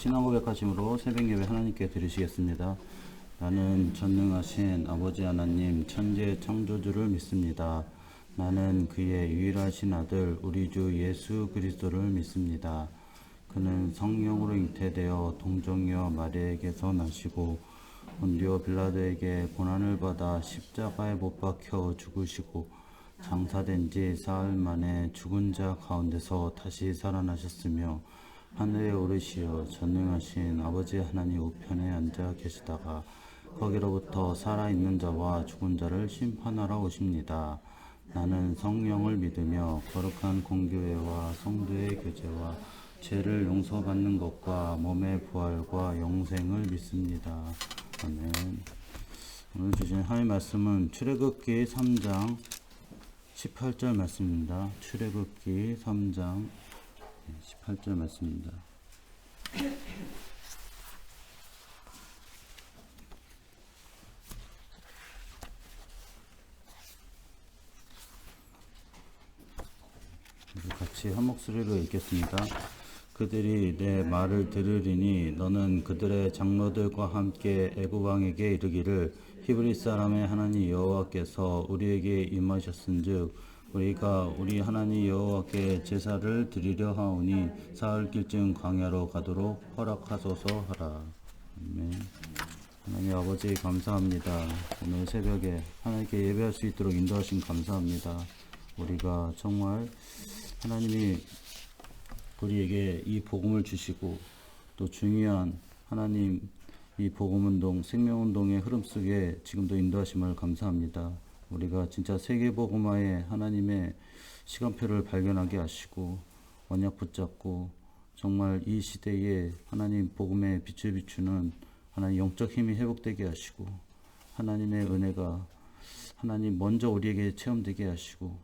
신앙 고백하심으로 새벽 예배 하나님께 드리시겠습니다. 나는 전능하신 아버지 하나님 천재 창조주를 믿습니다. 나는 그의 유일하신 아들 우리 주 예수 그리스도를 믿습니다. 그는 성령으로 잉태되어 동정녀 마리아에게서 나시고 본디오 빌라도에게 고난을 받아 십자가에 못 박혀 죽으시고 장사된 지 사흘 만에 죽은 자 가운데서 다시 살아나셨으며 하늘에 오르시어 전능하신 아버지 하나님 우편에 앉아 계시다가 거기로부터 살아있는 자와 죽은 자를 심판하러 오십니다. 나는 성령을 믿으며 거룩한 공교회와 성도의 교제와 죄를 용서받는 것과 몸의 부활과 영생을 믿습니다. 아멘. 오늘 주신 하나님 말씀은 출애굽기 3장 18절 말씀입니다. 출애굽기 3장 18절 말씀입니다. 같이 한 목소리로 읽겠습니다. 그들이 내 말을 들으리니 너는 그들의 장로들과 함께 애굽 왕에게 이르기를 히브리 사람의 하나님 여호와께서 우리에게 임하셨은즉 우리가 우리 하나님 여호와께 제사를 드리려 하오니 사흘길쯤 광야로 가도록 허락하소서 하라. 아멘. 하나님 아버지 감사합니다. 오늘 새벽에 하나님께 예배할 수 있도록 인도하신 감사합니다. 우리가 정말 하나님이 우리에게 이 복음을 주시고 또 중요한 하나님 이 복음운동, 생명운동의 흐름 속에 지금도 인도하심을 감사합니다. 우리가 진짜 세계복음화의 하나님의 시간표를 발견하게 하시고 언약 붙잡고 정말 이 시대에 하나님 복음의 빛을 비추는 하나님 영적 힘이 회복되게 하시고 하나님의 은혜가 하나님 먼저 우리에게 체험되게 하시고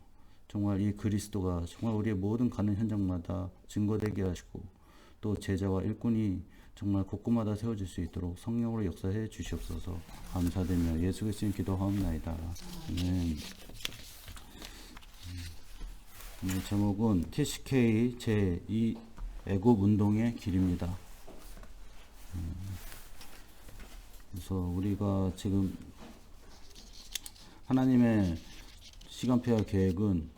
정말 이 그리스도가 정말 우리의 모든 가는 현장마다 증거되게 하시고 또 제자와 일꾼이 정말 곳곳마다 세워질 수 있도록 성령으로 역사해 주시옵소서. 감사드리며 예수 그리스도인 기도하옵나이다. 아멘. 오늘 제목은 TCK 제2 애굽 운동의 길입니다. 그래서 우리가 지금 하나님의 시간표와 계획은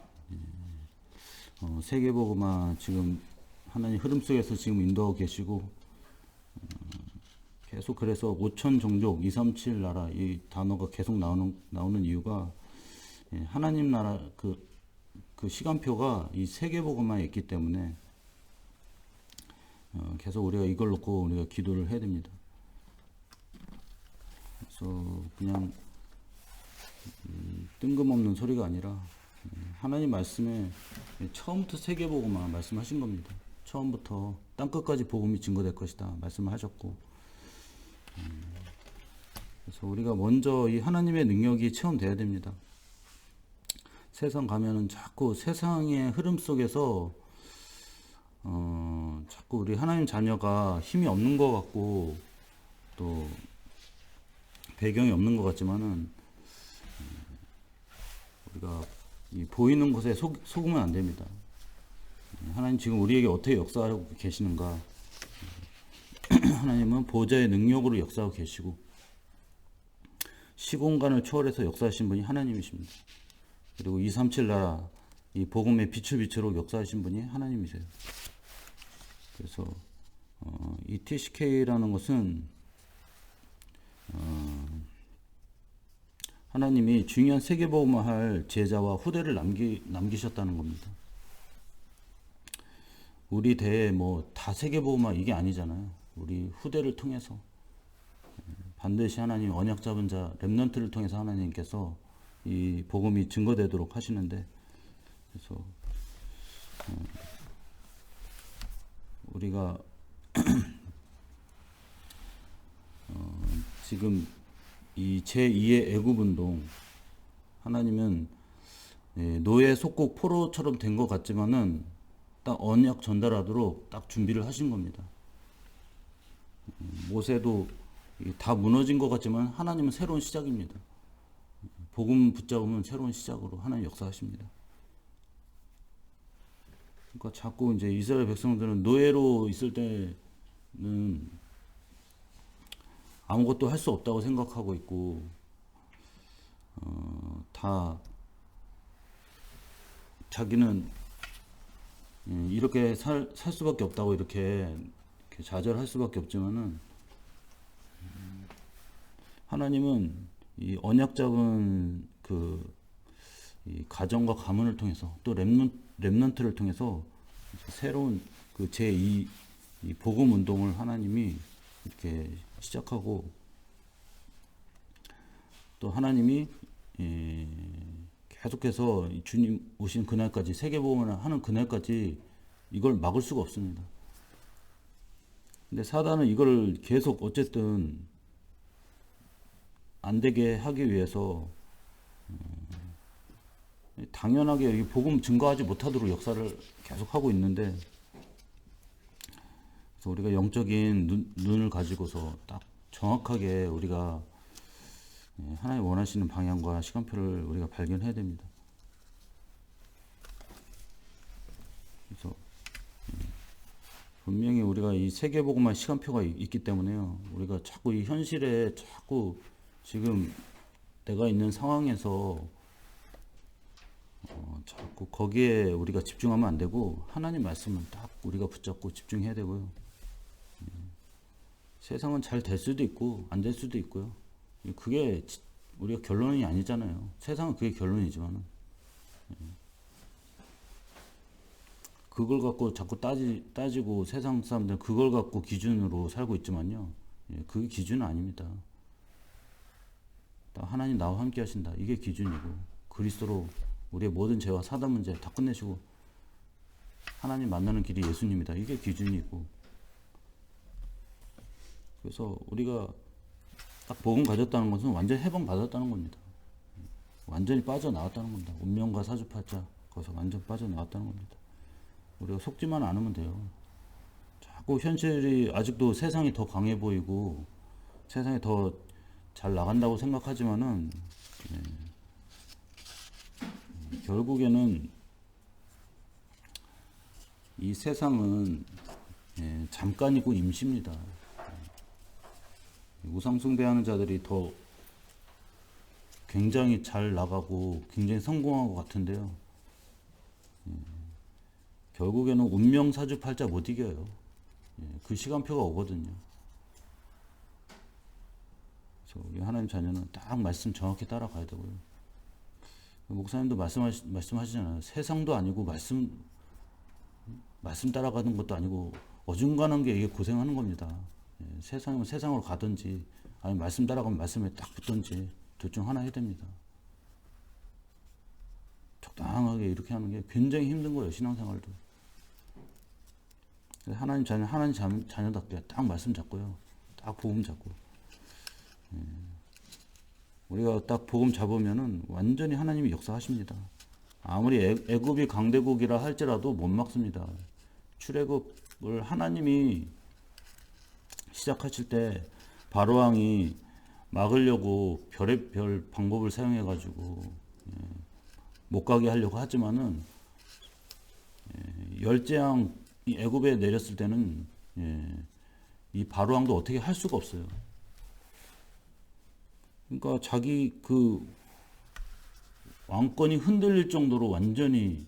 세계복음화 지금 하나님 흐름 속에서 지금 인도하고 계시고 계속 그래서 5천 종족 237 나라 이 단어가 계속 나오는 이유가 하나님 나라 그 시간표가 이 세계복음화에 있기 때문에 계속 우리가 이걸 놓고 우리가 기도를 해야 됩니다. 그래서 그냥 뜬금없는 소리가 아니라 하나님 말씀에 처음부터 세계복음화 말씀하신 겁니다. 처음부터 땅끝까지 복음이 증거될 것이다 말씀을 하셨고 그래서 우리가 먼저 이 하나님의 능력이 체험돼야 됩니다. 세상 가면은 자꾸 세상의 흐름 속에서 자꾸 우리 하나님 자녀가 힘이 없는 것 같고 또 배경이 없는 것 같지만은 우리가 이 보이는 곳에 속으면 안 됩니다. 하나님 지금 우리에게 어떻게 역사하고 계시는가? 하나님은 보좌의 능력으로 역사하고 계시고 시공간을 초월해서 역사하신 분이 하나님이십니다. 그리고 237 나라 이 복음의 빛을 비추도록 역사하신 분이 하나님이세요. 그래서 이 TCK라는 것은 하나님이 중요한 세계복음화 할 제자와 후대를 남기셨다는 겁니다. 우리 대에 뭐 다 세계복음화 이게 아니잖아요. 우리 후대를 통해서 반드시 하나님 언약 잡은 자 렘넌트를 통해서 하나님께서 이 복음이 증거되도록 하시는데 그래서 우리가 지금 이 제2의 애굽운동 하나님은 노예 속국 포로처럼 된 것 같지만은 딱 언약 전달하도록 딱 준비를 하신 겁니다. 모세도 다 무너진 것 같지만 하나님은 새로운 시작입니다. 복음 붙잡으면 새로운 시작으로 하나님 역사하십니다. 그러니까 자꾸 이제 이스라엘 백성들은 노예로 있을 때 아무것도 할 수 없다고 생각하고 있고, 다 자기는 이렇게 살 수밖에 없다고 이렇게 좌절할 수밖에 없지만은, 하나님은 이 언약 잡은 이 가정과 가문을 통해서 또 렘넌트를 통해서 새로운 그 제2 이 복음 운동을 하나님이 이렇게 시작하고, 또 하나님이 계속해서 이 주님 오신 그날까지, 세계복음을 하는 그날까지 이걸 막을 수가 없습니다. 근데 사단은 이걸 계속 어쨌든 안 되게 하기 위해서 당연하게 이 복음 증거하지 못하도록 역사를 계속 하고 있는데, 그래서 우리가 영적인 눈을 가지고서 딱 정확하게 우리가 하나님 원하시는 방향과 시간표를 우리가 발견해야 됩니다. 그래서 분명히 우리가 이 세계복음화 시간표가 있기 때문에요. 우리가 자꾸 이 현실에 자꾸 지금 내가 있는 상황에서 자꾸 거기에 우리가 집중하면 안 되고, 하나님 말씀은 딱 우리가 붙잡고 집중해야 되고요. 세상은 잘 될 수도 있고 안 될 수도 있고요. 그게 우리가 결론이 아니잖아요. 세상은 그게 결론이지만은, 그걸 갖고 자꾸 따지고 세상 사람들은 그걸 갖고 기준으로 살고 있지만요. 그게 기준은 아닙니다. 하나님 나와 함께 하신다. 이게 기준이고, 그리스도로 우리의 모든 죄와 사단 문제 다 끝내시고 하나님 만나는 길이 예수님이다. 이게 기준이고, 그래서 우리가 딱 복음 가졌다는 것은 완전 해방 받았다는 겁니다. 완전히 빠져나왔다는 겁니다. 운명과 사주팔자 거기서 완전 빠져나왔다는 겁니다. 우리가 속지만 않으면 돼요. 자꾸 현실이 아직도 세상이 더 강해 보이고 세상이 더 잘 나간다고 생각하지만은, 결국에는 이 세상은 잠깐이고 임시입니다. 우상숭배하는 자들이 더 굉장히 잘 나가고 굉장히 성공한 것 같은데요. 결국에는 운명사주팔자 못 이겨요. 그 시간표가 오거든요. 그래서 우리 하나님 자녀는 딱 말씀 정확히 따라가야 되고요. 목사님도 말씀하시잖아요. 세상도 아니고 말씀 따라가는 것도 아니고 어중간한 게 이게 고생하는 겁니다. 세상이면 세상으로 가든지 아니면 말씀 따라가면 말씀에 딱 붙든지 둘 중 하나 해야 됩니다. 적당하게 이렇게 하는 게 굉장히 힘든 거예요. 신앙생활도. 하나님 자녀답게 딱 말씀 잡고요. 딱 복음 잡고. 우리가 딱 복음 잡으면은 완전히 하나님이 역사하십니다. 아무리 애굽이 강대국이라 할지라도 못 막습니다. 출애굽을 하나님이 시작하실 때 바로왕이 막으려고 별의별 방법을 사용해가지고 못 가게 하려고 하지만은, 열재앙이 애굽에 내렸을 때는 이 바로왕도 어떻게 할 수가 없어요. 그러니까 자기 그 왕권이 흔들릴 정도로 완전히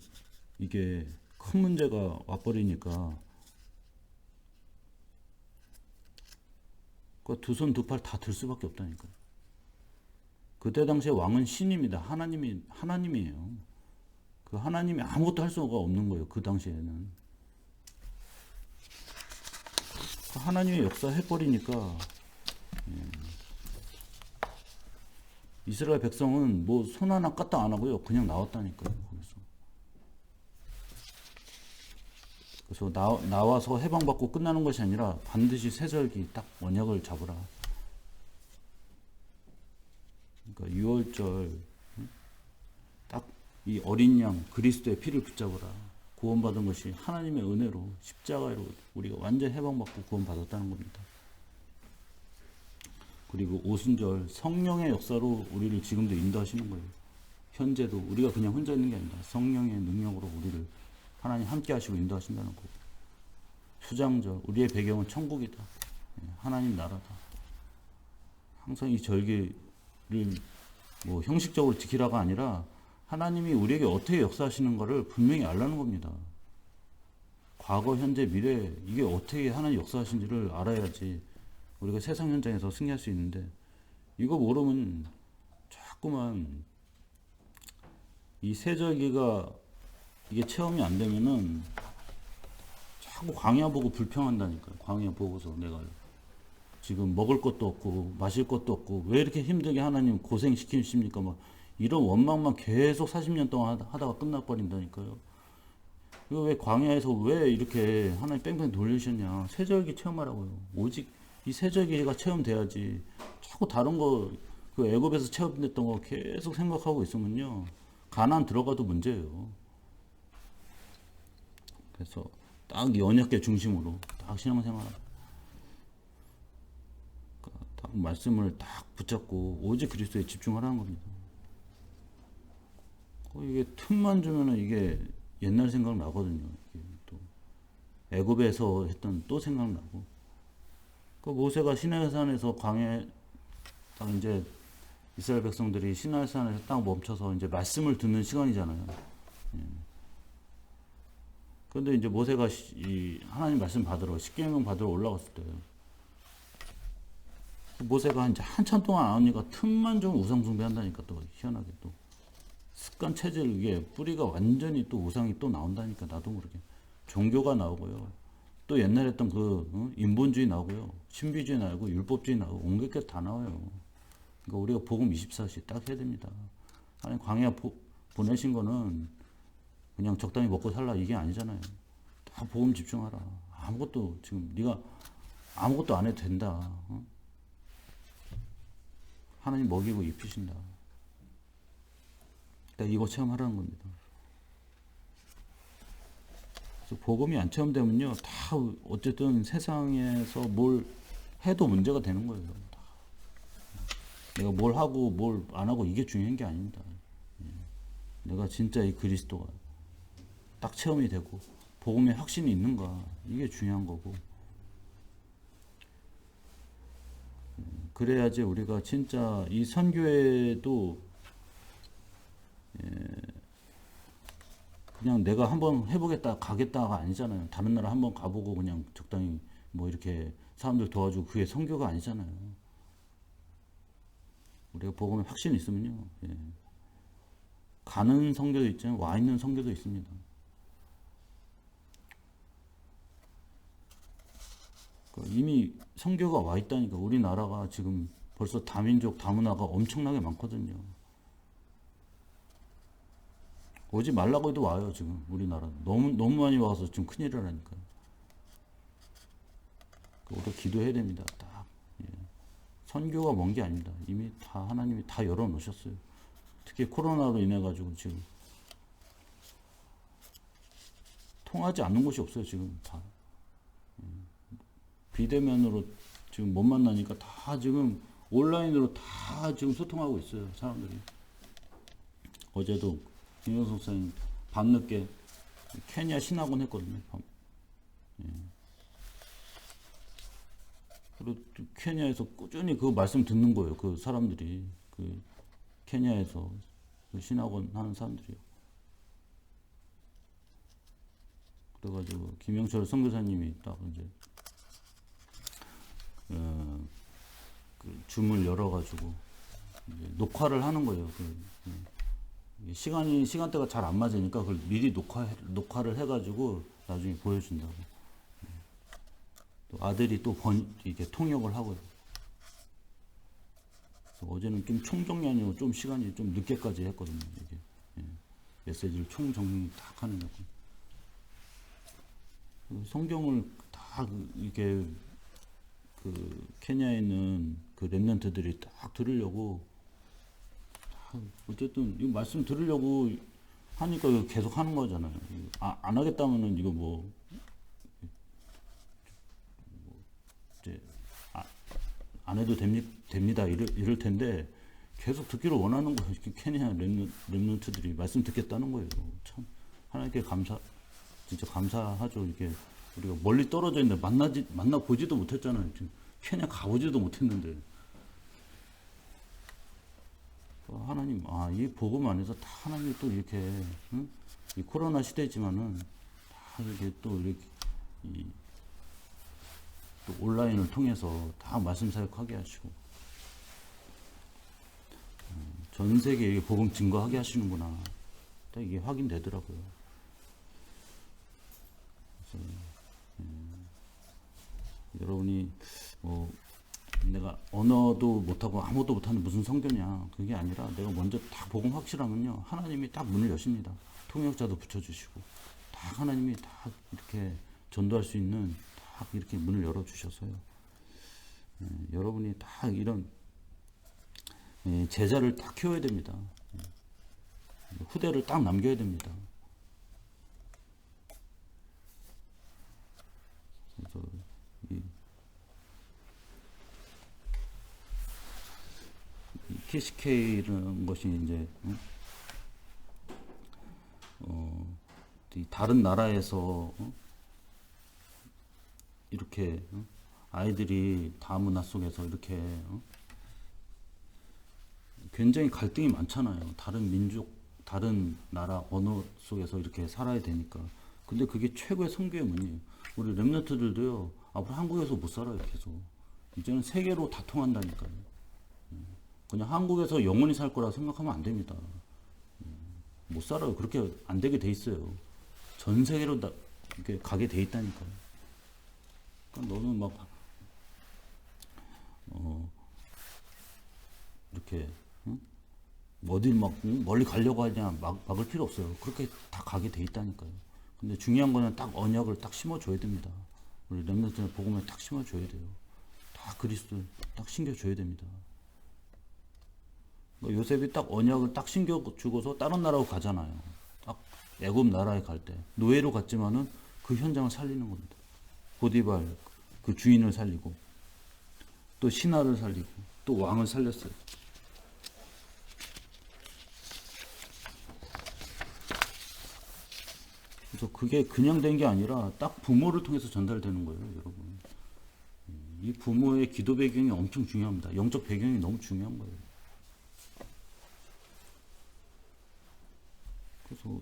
이게 큰 문제가 와버리니까, 그 두 손 두 팔 다 들 수밖에 없다니까요. 그때 당시에 왕은 신입니다. 하나님이에요. 그 하나님이 아무것도 할 수가 없는 거예요. 그 당시에는. 그 하나님이 역사해버리니까, 이스라엘 백성은 뭐 손 하나 까딱 안 하고요. 그냥 나왔다니까요. 거기서. 그래서 나와서 해방받고 끝나는 것이 아니라 반드시 세절기 딱 언약을 잡으라. 그러니까 유월절 딱 이 어린 양 그리스도의 피를 붙잡으라. 구원받은 것이 하나님의 은혜로 십자가로 우리가 완전 해방받고 구원받았다는 겁니다. 그리고 오순절 성령의 역사로 우리를 지금도 인도하시는 거예요. 현재도 우리가 그냥 혼자 있는 게 아니라 성령의 능력으로 우리를 하나님 함께 하시고 인도하신다는 거고. 수장절, 우리의 배경은 천국이다. 하나님 나라다. 항상 이 절기를 뭐 형식적으로 지키라가 아니라 하나님이 우리에게 어떻게 역사하시는 것을 분명히 알라는 겁니다. 과거, 현재, 미래 이게 어떻게 하나님 역사하신지를 알아야지 우리가 세상 현장에서 승리할 수 있는데 이거 모르면 자꾸만 이 세절기가 이게 체험이 안 되면은 자꾸 광야 보고 불평한다니까요. 광야 보고서 내가 지금 먹을 것도 없고 마실 것도 없고 왜 이렇게 힘들게 하나님 고생시키십니까? 막 이런 원망만 계속 40년 동안 하다가 끝나버린다니까요. 이거 왜 광야에서 왜 이렇게 하나님 뺑뺑 돌리셨냐? 세절기 체험하라고요. 오직 이 세절기가 체험돼야지. 자꾸 다른 거 그 애굽에서 체험됐던 거 계속 생각하고 있으면요. 가나안 들어가도 문제예요. 그래서 딱 언약궤 중심으로 딱 신앙생활 딱 말씀을 딱 붙잡고 오직 그리스도에 집중하라는 겁니다. 이게 틈만 주면은 이게 옛날 생각 나거든요. 이게 또 애굽에서 했던 또 생각나고. 그 모세가 시내산에서 광야에 딱 이제 이스라엘 백성들이 시내산에서 딱 멈춰서 이제 말씀을 듣는 시간이잖아요. 그런데 이제 모세가 이 하나님 말씀 받으러 십계명 받으러 올라갔을 때 모세가 이제 한참 동안 안 하니까 틈만 좀 우상 숭배한다니까 또 희한하게 또 습관 체질 이게 뿌리가 완전히 또 우상이 또 나온다니까 나도 모르게 종교가 나오고요. 또 옛날에 했던 그 인본주의 나오고요. 신비주의 나오고 율법주의 나오고 온갖 게 다 나와요. 그러니까 우리가 복음 24시 딱 해야 됩니다. 아니 광야 보내신 거는 그냥 적당히 먹고 살라 이게 아니잖아요. 다 복음 집중하라. 아무것도 지금 네가 아무것도 안 해도 된다. 하나님 먹이고 입히신다. 그러니까 이거 체험하라는 겁니다. 그래서 복음이 안 체험되면요, 다 어쨌든 세상에서 뭘 해도 문제가 되는 거예요. 다. 내가 뭘 하고 뭘 안 하고 이게 중요한 게 아닙니다. 내가 진짜 이 그리스도가 딱 체험이 되고 복음의 확신이 있는가 이게 중요한 거고. 그래야지 우리가 진짜 이 선교회도 그냥 내가 한번 해보겠다 가겠다가 아니잖아요. 다른 나라 한번 가보고 그냥 적당히 뭐 이렇게 사람들 도와주고 그게 선교가 아니잖아요. 우리가 복음에 확신이 있으면요, 가는 선교도 있지만 와 있는 선교도 있습니다. 이미 선교가 와 있다니까. 우리나라가 지금 벌써 다민족 다문화가 엄청나게 많거든요. 오지 말라고 해도 와요. 지금 우리나라 너무 많이 와서 지금 큰일이라니까요. 우리가 기도해야 됩니다. 딱 선교가 먼 게 아닙니다. 이미 다 하나님이 다 열어놓으셨어요. 특히 코로나로 인해 가지고 지금 통하지 않는 곳이 없어요. 지금 다 비대면으로 지금 못 만나니까 다 지금 온라인으로 다 지금 소통하고 있어요. 사람들이. 어제도 김영석 목사님 밤늦게 케냐 신학원 했거든요. 그리고 케냐에서 꾸준히 그 말씀 듣는 거예요. 그 사람들이 그 케냐에서 그 신학원 하는 사람들이요. 그래가지고 김영철 선교사님이 딱 이제 그 줌을 열어가지고 이제 녹화를 하는 거예요. 시간대가 잘 안 맞으니까 그걸 미리 녹화를 해가지고 나중에 보여준다고. 또 아들이 또 이게 통역을 하고요. 그래서 어제는 좀 총정리 아니고 좀 시간이 좀 늦게까지 했거든요. 이게 메시지를 총정리 딱 하는 거. 성경을 다 이렇게 그 케냐에 있는 그 렘넌트들이 딱 들으려고 어쨌든 이 말씀 들으려고 하니까 계속 하는 거잖아요. 안 하겠다면은 이거 뭐 이제 안 해도 됩니다 이럴 텐데 계속 듣기를 원하는 거예요. 케냐 렘넌트들이 말씀 듣겠다는 거예요. 참 하나님께 진짜 감사하죠. 이렇게 우리가 멀리 떨어져 있는데 만나 보지도 못했잖아요. 지금 케냐 가보지도 못했는데. 하나님, 이 복음 안에서 다 하나님이 또 이렇게, 응? 이 코로나 시대지만은 다 이렇게 또 이렇게 또 온라인을 통해서 다 말씀 사역하게 하시고, 전 세계에 복음 증거하게 하시는구나. 딱 이게 확인되더라고요. 그래서, 여러분이 내가 언어도 못하고 아무것도 못하는 무슨 성교냐, 그게 아니라 내가 먼저 다 복음 확실하면요, 하나님이 딱 문을 여십니다. 통역자도 붙여주시고 다 하나님이 다 이렇게 전도할 수 있는 다 이렇게 문을 열어주셔서요. 여러분이 다 이런 제자를 딱 키워야 됩니다. 후대를 딱 남겨야 됩니다. 그래서 TCK라는 것이 이제 다른 나라에서 이렇게 아이들이 다문화 속에서 이렇게 굉장히 갈등이 많잖아요. 다른 민족, 다른 나라 언어 속에서 이렇게 살아야 되니까. 근데 그게 최고의 선교의 문이에요. 우리 렘넌트들도요, 앞으로 한국에서 못 살아요, 계속. 이제는 세계로 다 통한다니까요. 그냥 한국에서 영원히 살 거라 생각하면 안 됩니다. 못 살아요. 그렇게 안 되게 돼 있어요. 전 세계로 이렇게 가게 돼 있다니까요. 그러니까 너는 막, 이렇게, 응? 어딜 막 멀리 가려고 하냐, 막을 필요 없어요. 그렇게 다 가게 돼 있다니까요. 근데 중요한 거는 딱 언약을 딱 심어줘야 됩니다. 우리 렘넌트는 복음을 딱 심어줘야 돼요. 다 그리스도 딱 심겨줘야 됩니다. 요셉이 딱 언약을 딱 심겨주고서 다른 나라로 가잖아요. 딱 애굽 나라에 갈 때 노예로 갔지만은 그 현장을 살리는 겁니다. 보디발 그 주인을 살리고 또 신하를 살리고 또 왕을 살렸어요. 그래서 그게 그냥 된 게 아니라 딱 부모를 통해서 전달되는 거예요, 여러분. 이 부모의 기도 배경이 엄청 중요합니다. 영적 배경이 너무 중요한 거예요. 그래서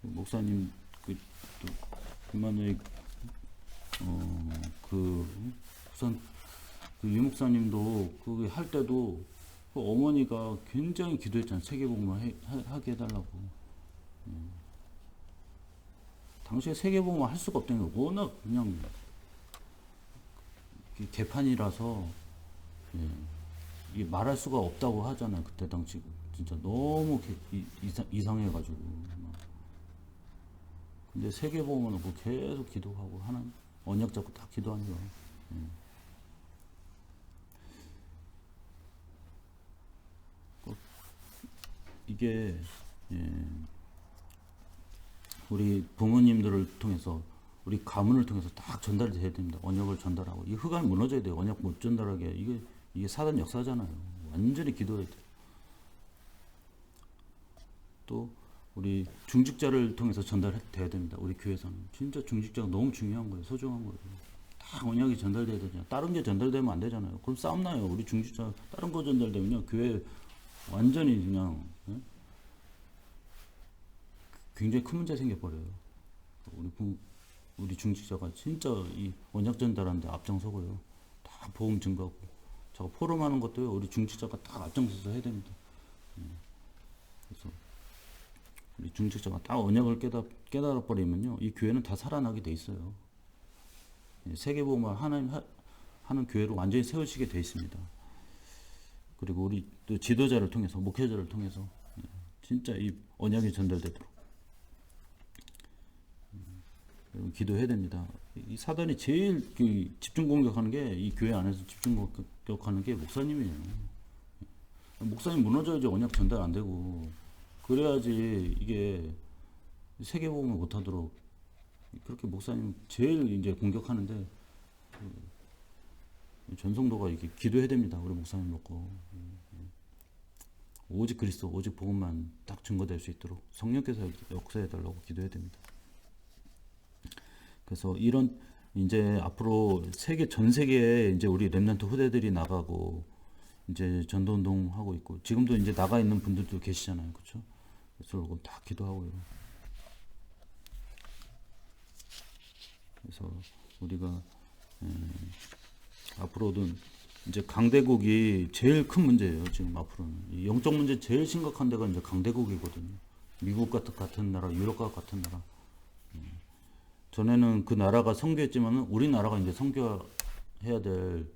목사님 그만의 우선 유 목사님도 그 할 때도 그 어머니가 굉장히 기도했잖아요. 세계복음을 하게 해달라고. 당시에 세계복음을 할 수가 없다는 게 워낙 그냥 개판이라서 이게 말할 수가 없다고 하잖아요. 그때 당시 진짜 너무 이상해가지고. 근데 세계복음을 놓고 계속 기도하고 하는 언약 잡고 다 기도하는 거예요. 이게 우리 부모님들을 통해서 우리 가문을 통해서 딱 전달이 돼야 됩니다. 언약을 전달하고 이 흑암이 무너져야 돼요. 언약 못 전달하게 이게 사단 역사잖아요. 완전히 기도해야 돼요. 또 우리 중직자를 통해서 전달돼야 됩니다. 우리 교회에서는 진짜 중직자가 너무 중요한 거예요. 소중한 거예요. 다 언약이 전달돼야 되잖아요. 다른 게 전달되면 안 되잖아요. 그럼 싸움 나요. 우리 중직자 다른 거 전달되면요 교회 완전히 그냥 굉장히 큰 문제 생겨버려요. 우리 중직자가 진짜 이 언약 전달하는데 앞장서고요. 다 복음 증거하고 저거 포럼하는 것도요. 우리 중직자가 다 앞장서서 해야 됩니다. 그래서 우리 중직자가 딱 언약을 깨달아 버리면요, 이 교회는 다 살아나게 돼 있어요. 세계복음을 하는 교회로 완전히 세우시게 돼 있습니다. 그리고 우리 또 지도자를 통해서 목회자를 통해서 진짜 이 언약이 전달되도록 여러분 기도해야 됩니다. 이 사단이 제일 집중 공격하는 게 이 교회 안에서 집중 공격하는 게 목사님이에요. 목사님 무너져야지 언약 전달 안 되고 그래야지 이게 세계복음을 못하도록 그렇게 목사님 제일 이제 공격하는데 전성도가 이렇게 기도해야 됩니다. 우리 목사님 놓고 오직 그리스도 오직 복음만 딱 증거될 수 있도록 성령께서 역사해 달라고 기도해야 됩니다. 그래서 이런 이제 앞으로 전 세계에 이제 우리 렘넌트 후대들이 나가고 이제 전도운동 하고 있고 지금도 이제 나가 있는 분들도 계시잖아요, 그렇죠? 그래서 다 기도하고요. 그래서 우리가 앞으로는 이제 강대국이 제일 큰 문제예요. 지금 앞으로는 이 영적 문제 제일 심각한 데가 이제 강대국이거든요. 미국 같은 나라, 유럽 같은 나라. 전에는 그 나라가 선교했지만은 우리나라가 이제 선교해야 될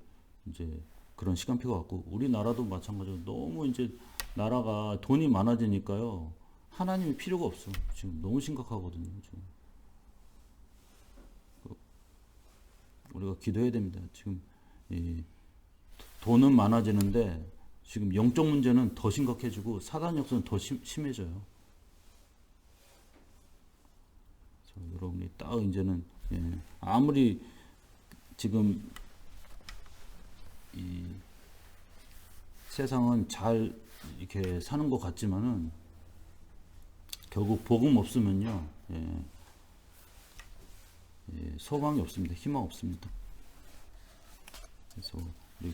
이제 그런 시간표가 왔고 우리나라도 마찬가지로 너무 이제 나라가 돈이 많아지니까요. 하나님이 필요가 없어. 지금 너무 심각하거든요. 지금 우리가 기도해야 됩니다. 지금 이 돈은 많아지는데 지금 영적 문제는 더 심각해지고 사단 역사는 더 심해져요. 여러분이 딱 이제는 아무리 지금 이 세상은 잘 이렇게 사는 것 같지만은 결국 복음 없으면요 소망이 없습니다. 희망 없습니다. 그래서 우리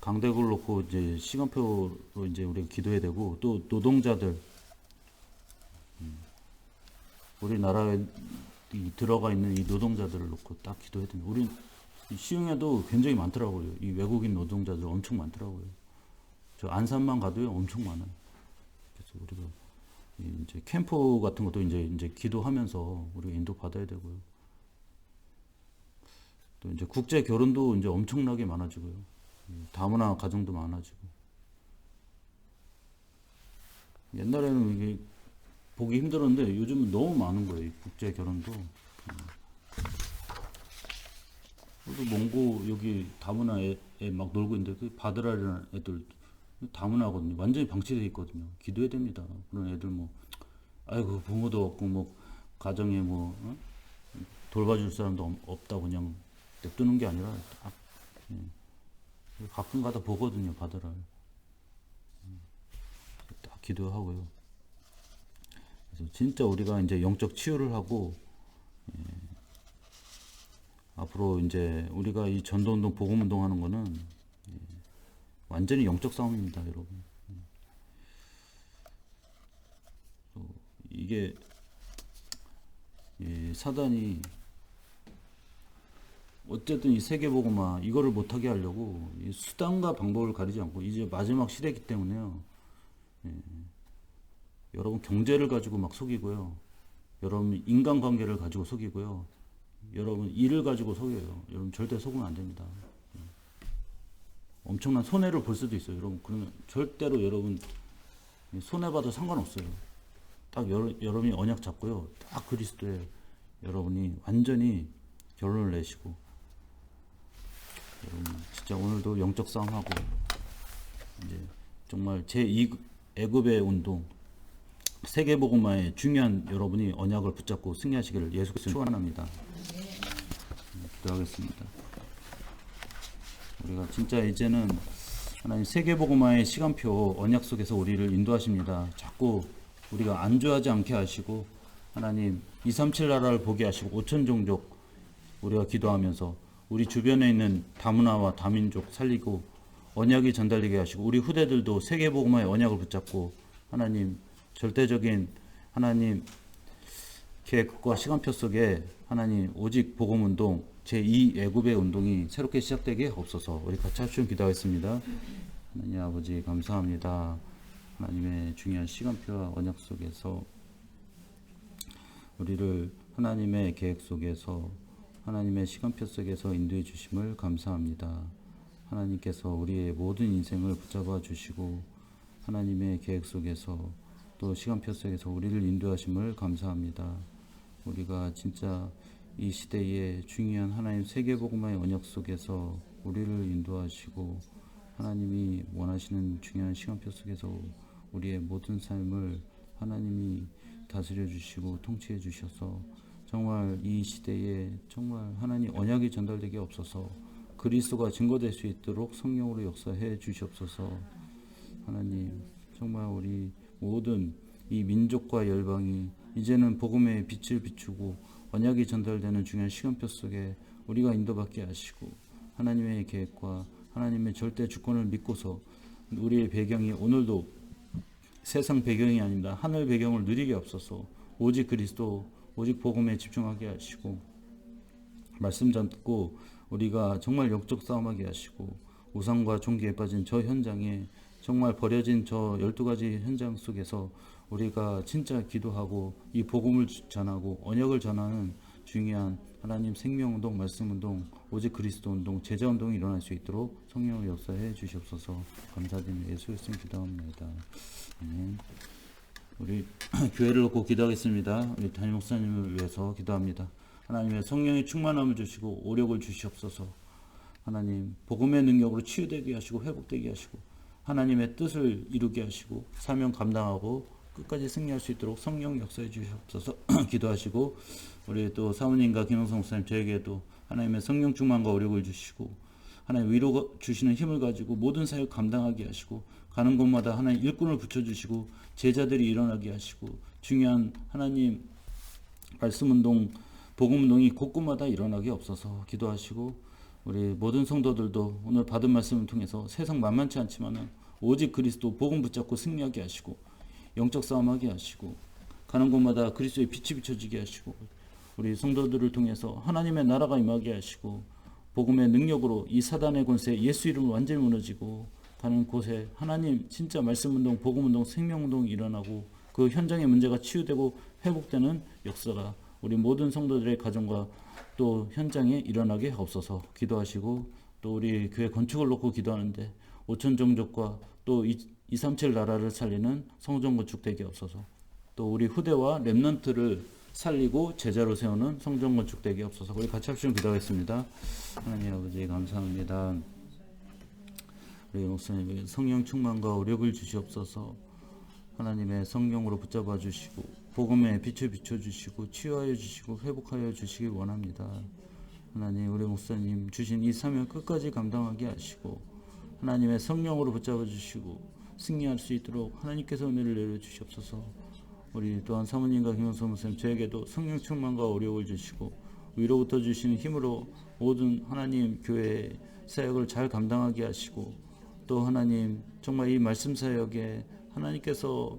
강대국을 놓고 이제 시간표로 이제 우리가 기도해야 되고 또 노동자들 우리나라에 들어가 있는 이 노동자들을 놓고 딱 기도해야 됩니다. 우리 시흥에도 굉장히 많더라고요. 이 외국인 노동자들 엄청 많더라고요. 저 안산만 가도요 엄청 많아요. 그래서 우리가 이제 캠프 같은 것도 이제 기도하면서 우리가 인도 받아야 되고요. 또 이제 국제 결혼도 이제 엄청나게 많아지고요. 다문화 가정도 많아지고. 옛날에는 이게 보기 힘들었는데 요즘은 너무 많은 거예요. 국제 결혼도. 그래도 몽고 여기 다문화 애 막 놀고 있는데 그 바드라라는 애들 다문화거든요. 완전히 방치되어 있거든요. 기도해야 됩니다. 그런 애들 뭐 아이고 부모도 없고 뭐 가정에 뭐 돌봐줄 사람도 없다고 그냥 냅두는 게 아니라 딱 가끔 가다 보거든요. 바드라를. 딱 기도하고요. 그래서 진짜 우리가 이제 영적 치유를 하고 앞으로 이제 우리가 이 전도운동, 복음운동 하는 거는 완전히 영적 싸움입니다, 여러분. 이게 사단이 어쨌든 이 세계복음화 이거를 못하게 하려고 이 수단과 방법을 가리지 않고 이제 마지막 시대이기 때문에요. 여러분 경제를 가지고 막 속이고요. 여러분 인간관계를 가지고 속이고요. 여러분 일을 가지고 속여요. 여러분 절대 속으면 안 됩니다. 엄청난 손해를 볼 수도 있어요. 여러분 그러면 절대로 여러분 손해봐도 상관없어요. 딱 여러분이 언약 잡고요. 딱 그리스도에 여러분이 완전히 결론을 내시고 여러분 진짜 오늘도 영적 싸움하고 이제 정말 제2 애굽의 운동 세계복음화의 중요한 여러분이 언약을 붙잡고 승리하시기를 예수 그리스도 축원합니다. 기도하겠습니다. 우리가 진짜 이제는 하나님 세계복음화의 시간표 언약 속에서 우리를 인도하십니다. 자꾸 우리가 안주하지 않게 하시고 하나님 237 나라를 보게 하시고 5천 종족 우리가 기도하면서 우리 주변에 있는 다문화와 다민족 살리고 언약이 전달되게 하시고 우리 후대들도 세계복음화의 언약을 붙잡고 하나님 절대적인 하나님 계획과 시간표 속에 하나님 오직 복음운동 제2 애굽의 운동이 새롭게 시작되게 없어서 우리 같이 합심 기도하겠습니다. 하나님 아버지 감사합니다. 하나님의 중요한 시간표와 언약 속에서 우리를 하나님의 계획 속에서 하나님의 시간표 속에서 인도해 주심을 감사합니다. 하나님께서 우리의 모든 인생을 붙잡아 주시고 하나님의 계획 속에서 또 시간표 속에서 우리를 인도하심을 감사합니다. 우리가 진짜 이 시대에 중요한 하나님 세계복음화의 언약 속에서 우리를 인도하시고 하나님이 원하시는 중요한 시간표 속에서 우리의 모든 삶을 하나님이 다스려 주시고 통치해 주셔서 정말 이 시대에 정말 하나님 언약이 전달되게 없어서 그리스도가 증거될 수 있도록 성령으로 역사해 주시옵소서. 하나님 정말 우리 모든 이 민족과 열방이 이제는 복음의 빛을 비추고 언약이 전달되는 중요한 시간표 속에 우리가 인도받게 하시고 하나님의 계획과 하나님의 절대 주권을 믿고서 우리의 배경이 오늘도 세상 배경이 아닙니다. 하늘 배경을 누리게 없어서 오직 그리스도, 오직 복음에 집중하게 하시고 말씀 잡고 우리가 정말 영적 싸움하게 하시고 우상과 종기에 빠진 저 현장에 정말 버려진 저 12가지 현장 속에서 우리가 진짜 기도하고 이 복음을 전하고 언약을 전하는 중요한 하나님 생명운동, 말씀운동, 오직 그리스도 운동, 제자운동이 일어날 수 있도록 성령을 역사해 주시옵소서. 감사드리며 예수 그리스도 기도합니다. 우리 교회를 놓고 기도하겠습니다. 우리 담임 목사님을 위해서 기도합니다. 하나님의 성령의 충만함을 주시고 오력을 주시옵소서. 하나님 복음의 능력으로 치유되게 하시고 회복되게 하시고 하나님의 뜻을 이루게 하시고 사명 감당하고 끝까지 승리할 수 있도록 성령 역사해 주시옵소서. 기도하시고 우리 또 사모님과 김영성 목사님 저에게도 하나님의 성령 충만과 오력을 주시고 하나님 위로 주시는 힘을 가지고 모든 사역 감당하게 하시고 가는 곳마다 하나님 일꾼을 붙여주시고 제자들이 일어나게 하시고 중요한 하나님 말씀운동 복음운동이 곳곳마다 일어나게 없어서 기도하시고 우리 모든 성도들도 오늘 받은 말씀을 통해서 세상 만만치 않지만 오직 그리스도 복음 붙잡고 승리하게 하시고 영적 싸움하게 하시고 가는 곳마다 그리스도의 빛이 비춰지게 하시고 우리 성도들을 통해서 하나님의 나라가 임하게 하시고 복음의 능력으로 이 사단의 권세 예수 이름으로 완전히 무너지고 가는 곳에 하나님 진짜 말씀운동 복음운동 생명운동이 일어나고 그 현장의 문제가 치유되고 회복되는 역사가 우리 모든 성도들의 가정과 또 현장에 일어나게 없어서 기도하시고 또 우리 교회 건축을 놓고 기도하는데 5천 종족과 또 237 나라를 살리는 성전 건축 되게 없어서 또 우리 후대와 렘넌트를 살리고 제자로 세우는 성전 건축 되게 없어서 우리 같이 합심 기도하겠습니다. 하나님 아버지 감사합니다. 우리 목사님에게 성령 충만과 오력을 주시옵소서. 하나님의 성령으로 붙잡아 주시고 복음의 빛을 비춰주시고 치유하여 주시고 회복하여 주시길 원합니다. 하나님 우리 목사님 주신 이 사명 끝까지 감당하게 하시고 하나님의 성령으로 붙잡아 주시고 승리할 수 있도록 하나님께서 은혜를 내려주시옵소서. 우리 또한 사모님과 김영선 목사님 저에게도 성령 충만과 오력을 주시고 위로부터 주시는 힘으로 모든 하나님 교회의 사역을 잘 감당하게 하시고 또 하나님 정말 이 말씀 사역에 하나님께서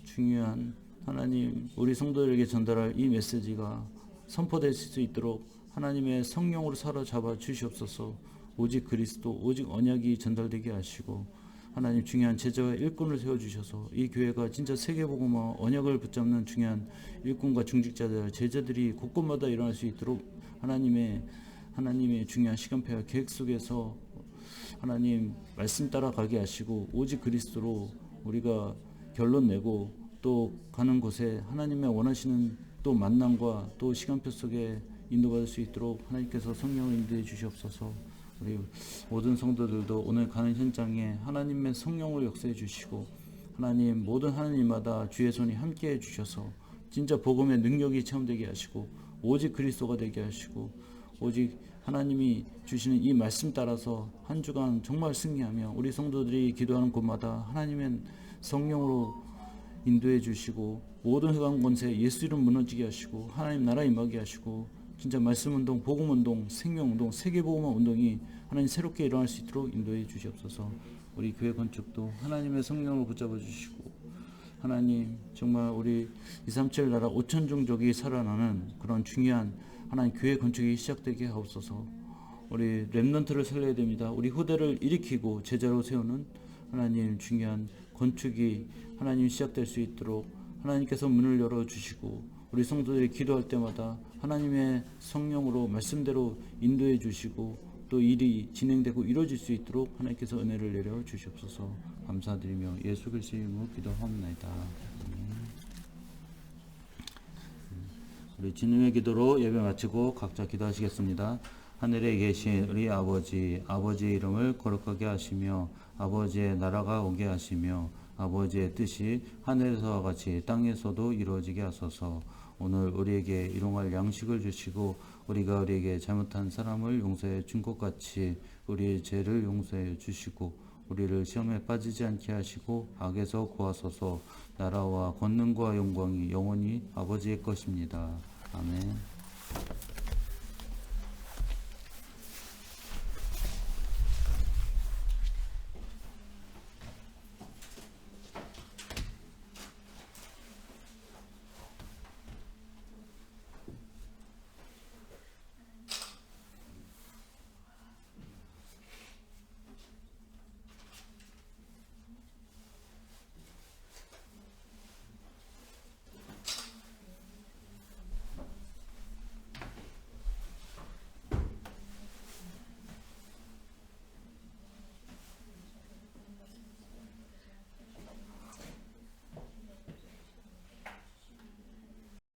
중요한 하나님 우리 성도들에게 전달할 이 메시지가 선포될 수 있도록 하나님의 성령으로 사로잡아 주시옵소서. 오직 그리스도 오직 언약이 전달되게 하시고 하나님 중요한 제자와 일꾼을 세워주셔서 이 교회가 진짜 세계복음화 언약을 붙잡는 중요한 일꾼과 중직자들 제자들이 곳곳마다 일어날 수 있도록 하나님의 중요한 시간표와 계획 속에서 하나님 말씀 따라가게 하시고 오직 그리스도로 우리가 결론 내고 또 가는 곳에 하나님의 원하시는 또 만남과 또 시간표 속에 인도받을 수 있도록 하나님께서 성령을 인도해 주시옵소서. 우리 모든 성도들도 오늘 가는 현장에 하나님의 성령을 역사해 주시고 하나님 모든 하나님마다 주의 손이 함께해 주셔서 진짜 복음의 능력이 체험되게 하시고 오직 그리스도가 되게 하시고 오직 하나님이 주시는 이 말씀 따라서 한 주간 정말 승리하며 우리 성도들이 기도하는 곳마다 하나님의 성령으로 인도해 주시고 모든 흑암 권세 예수 이름 무너지게 하시고 하나님 나라 임하게 하시고 진짜 말씀운동, 복음운동, 생명운동, 세계복음화 운동이 하나님 새롭게 일어날 수 있도록 인도해 주시옵소서. 우리 교회 건축도 하나님의 성령으로 붙잡아 주시고 하나님 정말 우리 237 나라 5천 종족이 살아나는 그런 중요한 하나님 교회 건축이 시작되게 하옵소서. 우리 렘넌트를 살려야 됩니다. 우리 후대를 일으키고 제자로 세우는 하나님 중요한 건축이 하나님 시작될 수 있도록 하나님께서 문을 열어주시고 우리 성도들이 기도할 때마다 하나님의 성령으로 말씀대로 인도해 주시고 또 일이 진행되고 이루어질 수 있도록 하나님께서 은혜를 내려 주시옵소서. 감사드리며 예수 그리스도의 이름으로 기도합니다. 우리 주님의 기도로 예배 마치고 각자 기도하시겠습니다. 하늘에 계신 우리 아버지, 아버지의 이름을 거룩하게 하시며 아버지의 나라가 오게 하시며 아버지의 뜻이 하늘에서와 같이 땅에서도 이루어지게 하소서. 오늘 우리에게 일용할 양식을 주시고 우리가 우리에게 잘못한 사람을 용서해 준 것 같이 우리의 죄를 용서해 주시고 우리를 시험에 빠지지 않게 하시고 악에서 구하소서. 나라와 권능과 영광이 영원히 아버지의 것입니다. 아멘.